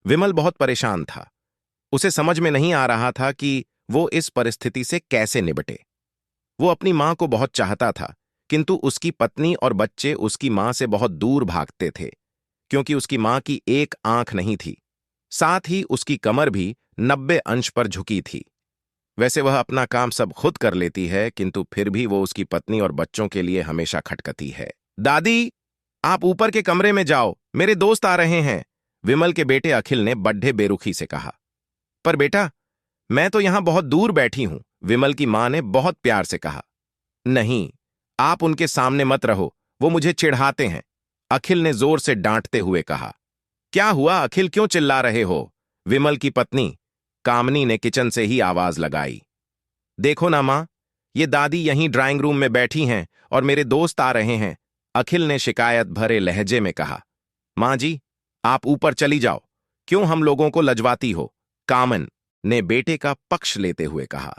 विमल बहुत परेशान था। उसे समझ में नहीं आ रहा था कि वो इस परिस्थिति से कैसे निपटे। वो अपनी मां को बहुत चाहता था, किंतु उसकी पत्नी और बच्चे उसकी मां से बहुत दूर भागते थे, क्योंकि उसकी मां की एक आंख नहीं थी। साथ ही उसकी कमर भी 90 अंश पर झुकी थी। वैसे वह अपना काम सब खुद कर लेती है, किंतु फिर भी वो उसकी पत्नी और बच्चों के लिए हमेशा खटकती है। दादी, आप ऊपर के कमरे में जाओ, मेरे दोस्त आ रहे हैं, विमल के बेटे अखिल ने बड्ढे बेरुखी से कहा। पर बेटा, मैं तो यहां बहुत दूर बैठी हूं, विमल की मां ने बहुत प्यार से कहा। नहीं, आप उनके सामने मत रहो, वो मुझे चिढ़ाते हैं, अखिल ने जोर से डांटते हुए कहा। क्या हुआ अखिल, क्यों चिल्ला रहे हो? विमल की पत्नी कामनी ने किचन से ही आवाज लगाई। देखो ना मां, ये दादी यहीं ड्राइंग रूम में बैठी हैं और मेरे दोस्त आ रहे हैं, अखिल ने शिकायत भरे लहजे में कहा। मां जी, आप ऊपर चली जाओ, क्यों हम लोगों को लजवाती हो? कामन ने बेटे का पक्ष लेते हुए कहा।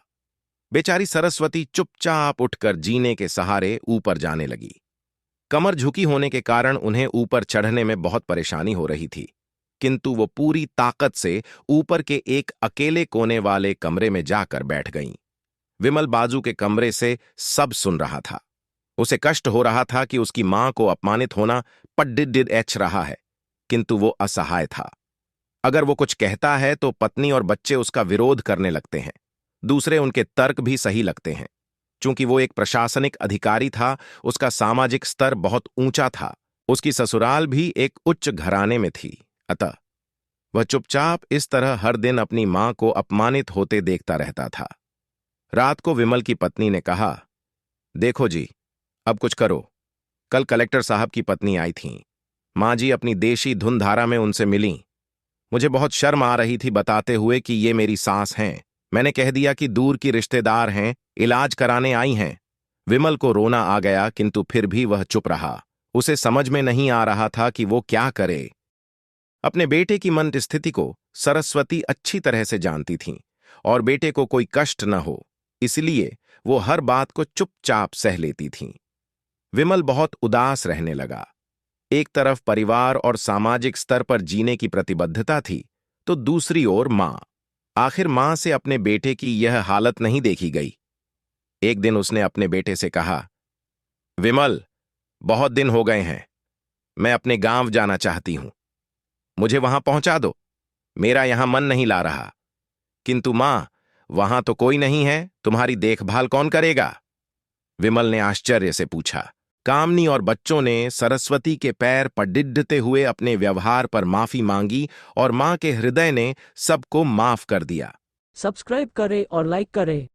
बेचारी सरस्वती चुपचाप उठकर जीने के सहारे ऊपर जाने लगी। कमर झुकी होने के कारण उन्हें ऊपर चढ़ने में बहुत परेशानी हो रही थी, किंतु वो पूरी ताकत से ऊपर के एक अकेले कोने वाले कमरे में जाकर बैठ गईं। विमल बाजू के कमरे से सब सुन रहा था। उसे कष्ट हो रहा था कि उसकी मां को अपमानित होना पड्डिड एच रहा है, किंतु वो असहाय था। अगर वो कुछ कहता है तो पत्नी और बच्चे उसका विरोध करने लगते हैं। दूसरे उनके तर्क भी सही लगते हैं। चूंकि वो एक प्रशासनिक अधिकारी था, उसका सामाजिक स्तर बहुत ऊंचा था। उसकी ससुराल भी एक उच्च घराने में थी, अतः वह चुपचाप इस तरह हर दिन अपनी मां को अपमानित होते देखता रहता था। रात को विमल की पत्नी ने कहा, देखो जी, अब कुछ करो। कल कलेक्टर साहब की पत्नी आई थीं। मां जी अपनी देशी धुन धारा में उनसे मिलीं। मुझे बहुत शर्म आ रही थी बताते हुए कि ये मेरी सास हैं। मैंने कह दिया कि दूर की रिश्तेदार हैं, इलाज कराने आई हैं। विमल को रोना आ गया, किंतु फिर भी वह चुप रहा। उसे समझ में नहीं आ रहा था कि वो क्या करे। अपने बेटे की मन स्थिति को सरस्वती अच्छी तरह से जानती थीं और बेटे को कोई कष्ट न हो, इसलिए वो हर बात को चुपचाप सह लेती थीं। विमल बहुत उदास रहने लगा। एक तरफ परिवार और सामाजिक स्तर पर जीने की प्रतिबद्धता थी, तो दूसरी ओर मां। आखिर मां से अपने बेटे की यह हालत नहीं देखी गई। एक दिन उसने अपने बेटे से कहा, विमल, बहुत दिन हो गए हैं, मैं अपने गांव जाना चाहती हूं, मुझे वहां पहुंचा दो, मेरा यहां मन नहीं ला रहा। किंतु मां, वहां तो कोई नहीं है, तुम्हारी देखभाल कौन करेगा? विमल ने आश्चर्य से पूछा। कामनी और बच्चों ने सरस्वती के पैर पडिद्धते हुए अपने व्यवहार पर माफी मांगी और मां के हृदय ने सबको माफ कर दिया। सब्सक्राइब करें और लाइक करें।